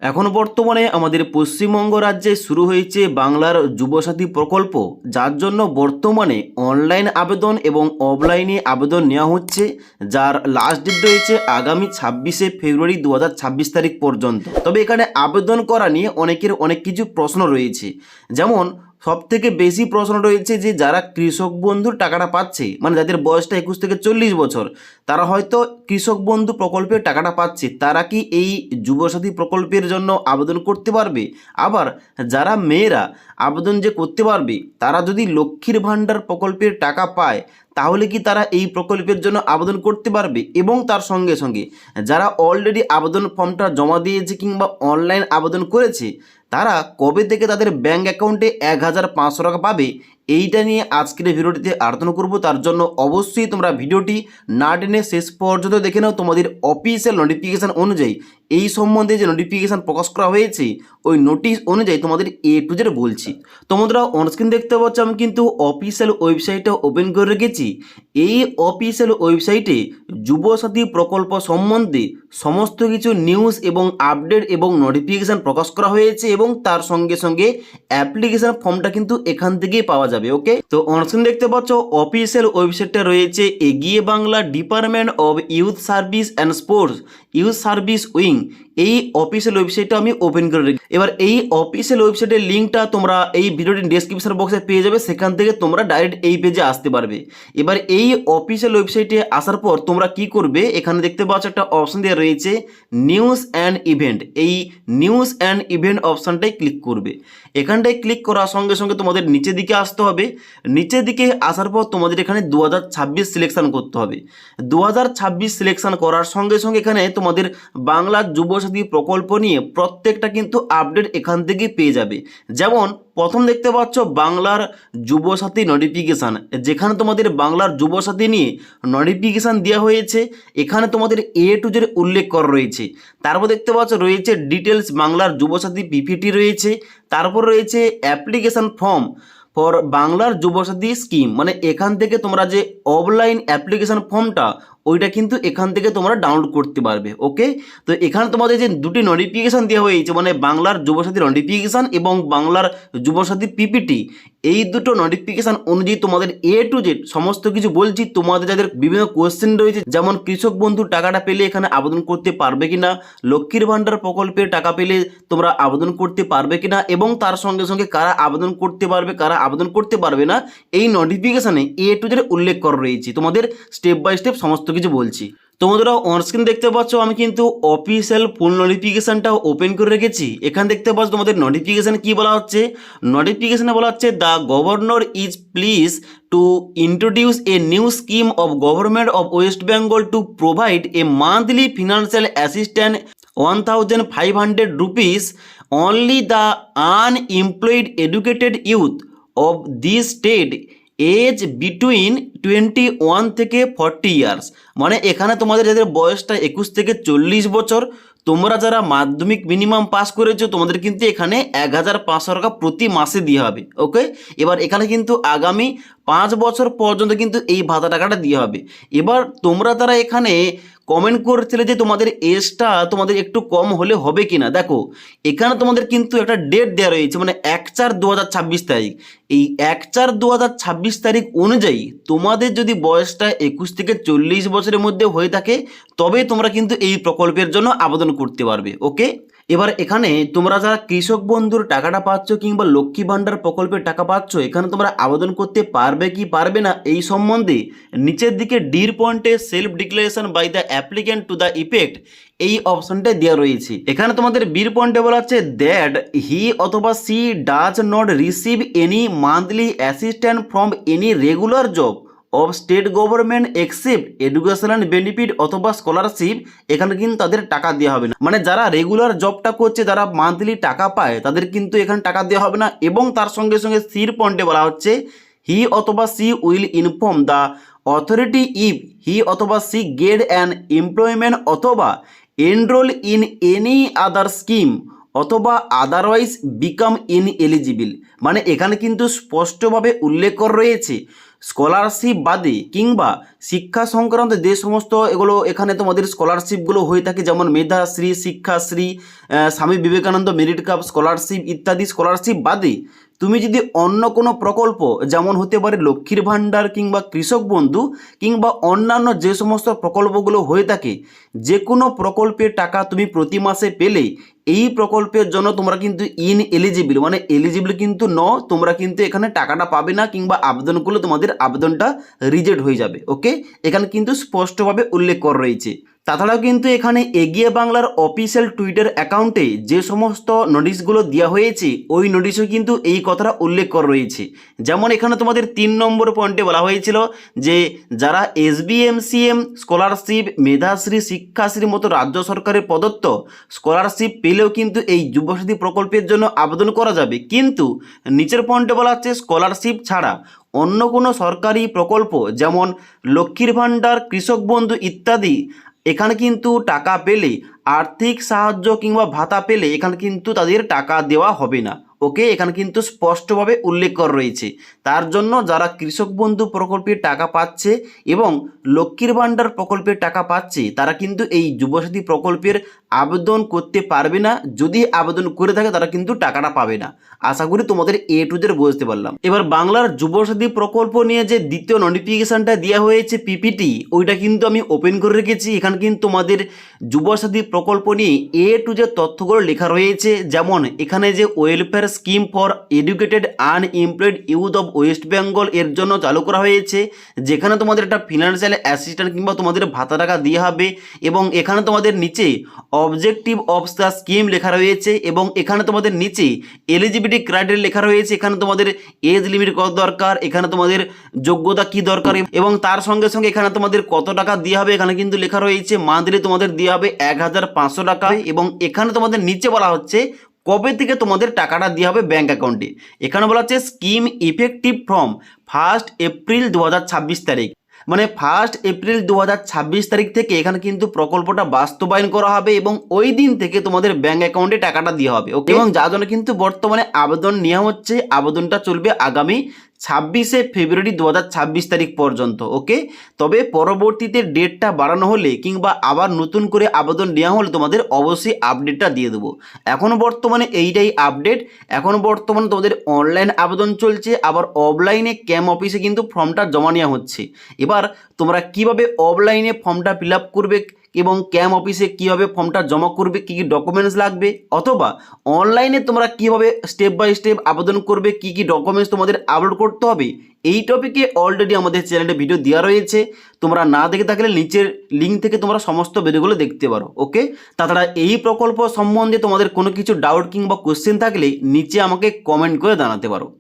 এখন বর্তমানে আমাদের পশ্চিমবঙ্গ রাজ্যে শুরু হয়েছে বাংলার যুবসাথী প্রকল্প, যার জন্য বর্তমানে অনলাইন আবেদন এবং অফলাইনে আবেদন নেওয়া হচ্ছে, যার লাস্ট ডেট রয়েছে আগামী 26শে ফেব্রুয়ারি 2026 তারিখ পর্যন্ত। তবে এখানে আবেদন করা নিয়ে অনেকের অনেক কিছু প্রশ্ন রয়েছে। যেমন সবথেকে বেশি প্রশ্ন রয়েছে যে যারা কৃষক বন্ধুর টাকাটা পাচ্ছে, মানে যাদের বয়সটা 21 থেকে 40 বছর, তারা হয়তো কৃষক বন্ধু প্রকল্পের টাকাটা পাচ্ছে, তারা কি এই যুবসাথী প্রকল্পের জন্য আবেদন করতে পারবে? আবার যারা মেয়েরা আবেদন যে করতে পারবে, তারা যদি লক্ষ্মীর ভাণ্ডার প্রকল্পের টাকা পায়, তাহলে কি তারা এই প্রকল্পের জন্য আবেদন করতে পারবে? এবং তার সঙ্গে সঙ্গে যারা অলরেডি আবেদন ফর্মটা জমা দিয়েছে কিংবা অনলাইন আবেদন করেছে, তারা কবে থেকে তাদের ব্যাঙ্ক অ্যাকাউন্টে 1500 টাকা পাবে, এইটা নিয়ে আজকের ভিডিওটিতে আলোচনা করব। তার জন্য অবশ্যই তোমরা ভিডিওটি না টেনে শেষ পর্যন্ত দেখে নাও। তোমাদের অফিসিয়াল নোটিফিকেশান অনুযায়ী এই সম্বন্ধে যে নোটিফিকেশান প্রকাশ করা হয়েছে, ওই নোটিশ অনুযায়ী তোমাদের A to Z বলছি। তোমরা অনস্ক্রিন দেখতে পাচ্ছ, আমি কিন্তু অফিসিয়াল ওয়েবসাইটটা ওপেন করে রেখেছি। এই অফিসিয়াল ওয়েবসাইটে যুবসাথী প্রকল্প সম্বন্ধে সমস্ত কিছু নিউজ এবং আপডেট এবং নোটিফিকেশান প্রকাশ করা হয়েছে, এবং তার সঙ্গে সঙ্গে অ্যাপ্লিকেশন ফর্মটা কিন্তু এখান থেকেই পাওয়া যাবে। ওকে, তো অনস্ক্রিন দেখতে পাচ্ছ অফিসিয়াল ওয়েবসাইটটা রয়েছে এগিয়ে Bangla department of youth service and sports youth service wing. এই অফিসিয়াল ওয়েবসাইটটা আমি ওপেন করে রেখেছি। এবার এই অফিসিয়াল ওয়েবসাইটের লিঙ্কটা তোমরা এই ভিডিওটির ডেসক্রিপশন বক্সে পেয়ে যাবে, সেখান থেকে তোমরা ডাইরেক্ট এই পেজে আসতে পারবে। এবার এই অফিসিয়াল ওয়েবসাইটে আসার পর তোমরা কি করবে, এখানে দেখতে পাচ্ছ একটা অপশন দেওয়া রয়েছে নিউজ অ্যান্ড ইভেন্ট। এই নিউজ অ্যান্ড ইভেন্ট অপশানটাই ক্লিক করবে। এখানটায় ক্লিক করার সঙ্গে সঙ্গে তোমাদের নিচের দিকে আসতে হবে। নিচের দিকে আসার পর তোমাদের এখানে 2026 সিলেকশন করতে হবে। 2026 সিলেকশন করার সঙ্গে সঙ্গে এখানে তোমাদের বাংলার যুবসাথী প্রকল্প নিয়ে প্রত্যেকটা কিন্তু আপডেট এখান থেকে পেয়ে যাবে। যেমন প্রথম দেখতে পাচ্ছ বাংলার যুবসাথী নোটিফিকেশান, যেখানে তোমাদের বাংলার যুবসাথী নিয়ে নোটিফিকেশান দেওয়া হয়েছে। এখানে তোমাদের A to Z উল্লেখ করা রয়েছে। তারপর দেখতে পাচ্ছ রয়েছে ডিটেলস বাংলার যুবসাথী PPT রয়েছে। তারপর রয়েছে অ্যাপ্লিকেশান ফর্ম ফর বাংলার যুবসাথী স্কিম, মানে এখান থেকে তোমরা যে অফলাইন অ্যাপ্লিকেশান ফর্মটা, ওইটা কিন্তু এখান থেকে তোমরা ডাউনলোড করতে পারবে। ওকে, তো এখানে তোমাদের যে দুটি নোটিফিকেশান দেওয়া হয়েছে, মানে বাংলার যুবসাথী নোটিফিকেশান এবং বাংলার যুবসাথী PPT, এই দুটো নোটিফিকেশান অনুযায়ী তোমাদের A to Z সমস্ত কিছু বলছি। তোমাদের যাদের বিভিন্ন কোয়েশ্চেন রয়েছে, যেমন কৃষক বন্ধুর টাকাটা পেলে এখানে আবেদন করতে পারবে কিনা, লক্ষ্মীর ভাণ্ডার প্রকল্পের টাকা পেলে তোমরা আবেদন করতে পারবে কিনা, এবং তার সঙ্গে সঙ্গে কারা আবেদন করতে পারবে কারা আবেদন করতে পারবে না, এই নোটিফিকেশানে A to Z উল্লেখ করা রয়েছে। তোমাদের স্টেপ বাই স্টেপ সমস্ত কিছু বলছি। তোমরা অনস্ক্রিন দেখতে পাচ্ছ আমি কিন্তু অফিসিয়াল ফুল নোটিফিকেশানটাও ওপেন করে রেখেছি। এখানে দেখতে পাচ্ছ তোমাদের নোটিফিকেশান কি বলা হচ্ছে। নোটিফিকেশানে বলা হচ্ছে the governor is please to introduce a new scheme of government of West Bengal to provide a monthly financial assistance 1500 rupees only the unemployed educated youth of this state age between 21 থেকে 40 years. মানে এখানে তোমাদের যাদের বয়সটা 21 থেকে 40 বছর, তোমরা যারা মাধ্যমিক মিনিমাম পাস করেছো, তোমাদের কিন্তু এখানে 1500 টাকা প্রতি মাসে দিয়ে হবে। ওকে, এবার এখানে কিন্তু আগামী 5 বছর পর্যন্ত কিন্তু এই ভাতা টাকাটা দিয়ে হবে। এবার তোমরা তারা এখানে কমেন্ট করছিলে যে তোমাদের এজটা তোমাদের একটু কম হলে হবে কিনা। দেখো এখানে তোমাদের কিন্তু একটা ডেট দেওয়া রয়েছে, মানে 1/4/2026 তারিখ। এই 1/4/2026 তারিখ অনুযায়ী তোমাদের যদি বয়সটা 21 থেকে 40 বছরের মধ্যে হয়ে থাকে, তবে তোমরা কিন্তু এই প্রকল্পের জন্য আবেদন করতে পারবে। ওকে, এবার এখানে তোমরা যারা কৃষক বন্ধুর টাকাটা পাচ্ছ কিংবা লক্ষ্মী ভাণ্ডার প্রকল্পের টাকা পাচ্ছ, এখানে তোমরা আবেদন করতে পারবে কি পারবে না এই সম্বন্ধে নিচের দিকে ডির পয়েন্টে self declaration by the applicant to the effect এই অপশনটা দেওয়া রয়েছে। এখানে তোমাদের বির পয়েন্টে বলা হচ্ছে দ্যাট হি অথবা she does not receive any monthly assistant from any regular job of state government except educational benefit অথবা স্কলারশিপ, এখানে কিন্তু তাদের টাকা দেওয়া হবে না। মানে যারা রেগুলার জবটা করছে, যারা মান্থলি টাকা পায়, তাদের কিন্তু এখানে টাকা দেওয়া হবে না। এবং তার সঙ্গে সঙ্গে সির পয়েন্টে বলা হচ্ছে হি অথবা she will inform the authority if he অথবা সি গেট অ্যান এমপ্লয়মেন্ট অথবা enroll in any other scheme অথবা আদারওয়াইজ বিকাম ইনএলিজিবল। মানে এখানে কিন্তু স্পষ্টভাবে উল্লেখ করা রয়েছে, স্কলারশিপ বাদে কিংবা শিক্ষা সংক্রান্ত যে সমস্ত এগুলো এখানে তোমাদের স্কলারশিপগুলো হয়ে থাকে, যেমন Medhashree, Shikshashree, Swami Vivekananda merit cup scholarship ইত্যাদি স্কলারশিপ বাদে তুমি যদি অন্য কোনো প্রকল্প, যেমন হতে পারে লক্ষ্মীর ভাণ্ডার কিংবা কৃষক বন্ধু কিংবা অন্যান্য যে সমস্ত প্রকল্পগুলো হয়ে থাকে, যে কোনো প্রকল্পের টাকা তুমি প্রতি মাসে পেলে এই প্রকল্পের জন্য তোমরা কিন্তু এলিজিবল, মানে এলিজিবল কিন্তু তোমরা কিন্তু এখানে টাকাটা পাবে না, কিংবা আবেদন করলে তোমাদের আবেদনটা রিজেক্ট হয়ে যাবে। ওকে, এখানে কিন্তু স্পষ্টভাবে উল্লেখ করা রয়েছে। তাছাড়াও কিন্তু এখানে এগিয়ে বাংলার অফিসিয়াল টুইটার অ্যাকাউন্টে যে সমস্ত নোটিশগুলো দেওয়া হয়েছে ওই নোটিশও কিন্তু এই কথাটা উল্লেখ করা রয়েছে। যেমন এখানে তোমাদের 3 নম্বর পয়েন্টে বলা হয়েছিল যে যারা SBMCM স্কলারশিপ, মেধাশ্রী, শিক্ষাশ্রীর মতো রাজ্য সরকারের প্রদত্ত স্কলারশিপ পেলেও কিন্তু এই যুবসাথী প্রকল্পের জন্য আবেদন করা যাবে, কিন্তু নিচের পয়েন্টে বলা হচ্ছে স্কলারশিপ ছাড়া অন্য কোনো সরকারি প্রকল্প যেমন লক্ষ্মীর ভাণ্ডার, কৃষক বন্ধু ইত্যাদি এখানে কিন্তু টাকা পেলে, আর্থিক সাহায্য কিংবা ভাতা পেলে এখানে কিন্তু তাদের টাকা দেওয়া হবে না। ওকে, এখানে কিন্তু স্পষ্টভাবে উল্লেখ করা রয়েছে। তার জন্য যারা কৃষক বন্ধু প্রকল্পের টাকা পাচ্ছে এবং লক্ষ্মীর ভাণ্ডার প্রকল্পের টাকা পাচ্ছে তারা কিন্তু এই যুবসাথী প্রকল্পের আবেদন করতে পারবে না। যদি আবেদন করে থাকে তারা কিন্তু টাকাটা পাবে না। আশা করি তোমাদের A to Z বুঝতে পারলাম। এবার বাংলার যুবসাথী প্রকল্প নিয়ে যে দ্বিতীয় নোটিফিকেশনটা দেওয়া হয়েছে PPT, ওইটা কিন্তু আমি ওপেন করে রেখেছি। এখানে কিন্তু তোমাদের যুবসাথী প্রকল্প নিয়ে A to Z তথ্যগুলো লেখা রয়েছে। যেমন এখানে যে welfare scheme for educated unemployed youth of West Bengal এর জন্য চালু করা হয়েছে, যেখানে তোমাদের একটা ফিনান্সিয়াল অ্যাসিস্ট্যান্ট কিংবা তোমাদের ভাতা টাকা দেওয়া হবে। এবং এখানে তোমাদের নিচে অবজেক্টিভ অফ দ্য স্কিম লেখা রয়েছে, এবং এখানে তোমাদের নিচে এলিজিবিলিটি ক্রাইটেরিয়া লেখা রয়েছে। এখানে তোমাদের এজ লিমিট কত দরকার, এখানে তোমাদের যোগ্যতা কি দরকার, এবং তার সঙ্গে সঙ্গে এখানে তোমাদের কত টাকা দেওয়া হবে এখানে কিন্তু লেখা রয়েছে। মান্থলি তোমাদের দেওয়া হবে 1500 টাকা, এবং এখানে তোমাদের নিচে বলা হচ্ছে কবে থেকে তোমাদের টাকাটা দেওয়া হবে ব্যাঙ্ক অ্যাকাউন্টে। এখানে বলা হচ্ছে স্কিম ইফেক্টিভ ফ্রম 1 এপ্রিল 2026 তারিখ, মানে 1 এপ্রিল 2026 তারিখ থেকে এখানে কিন্তু প্রকল্পটা বাস্তবায়ন করা হবে, এবং ওই দিন থেকে তোমাদের ব্যাঙ্ক অ্যাকাউন্টে টাকাটা দেওয়া হবে। ওকে, এবং যার জন্য কিন্তু বর্তমানে আবেদন নেওয়া হচ্ছে, আবেদনটা চলবে আগামী 26শে ফেব্রুয়ারি 2026 তারিখ পর্যন্ত। ওকে, তবে পরবর্তীতে ডেটটা বাড়ানো হলে কিংবা আবার নতুন করে আবেদন নেওয়া হলে তোমাদের অবশ্যই আপডেটটা দিয়ে দেবো। এখন বর্তমানে এইটাই আপডেট। এখন বর্তমানে তোমাদের অনলাইন আবেদন চলছে, আবার অফলাইনে ক্যাম্প অফিসে কিন্তু ফর্মটা জমা নেওয়া হচ্ছে। এবার তোমরা কিভাবে অফলাইনে ফর্মটা ফিল আপ করবে এবং ক্যাম্প অফিসে কীভাবে ফর্মটা জমা করবে, কী কী ডকুমেন্টস লাগবে, অথবা অনলাইনে তোমরা কীভাবে স্টেপ বাই স্টেপ আবেদন করবে, কী কী ডকুমেন্টস তোমাদের আপলোড করতে হবে, এই টপিকে অলরেডি আমাদের চ্যানেলে ভিডিও দেওয়া রয়েছে। তোমরা না দেখে থাকলে নিচের লিঙ্ক থেকে তোমরা সমস্ত ভিডিওগুলো দেখতে পারো। ওকে, তাছাড়া এই প্রকল্প সম্বন্ধে তোমাদের কোনো কিছু ডাউট কিংবা কোশ্চেন থাকলে নিচে আমাকে কমেন্ট করে জানাতে পারো।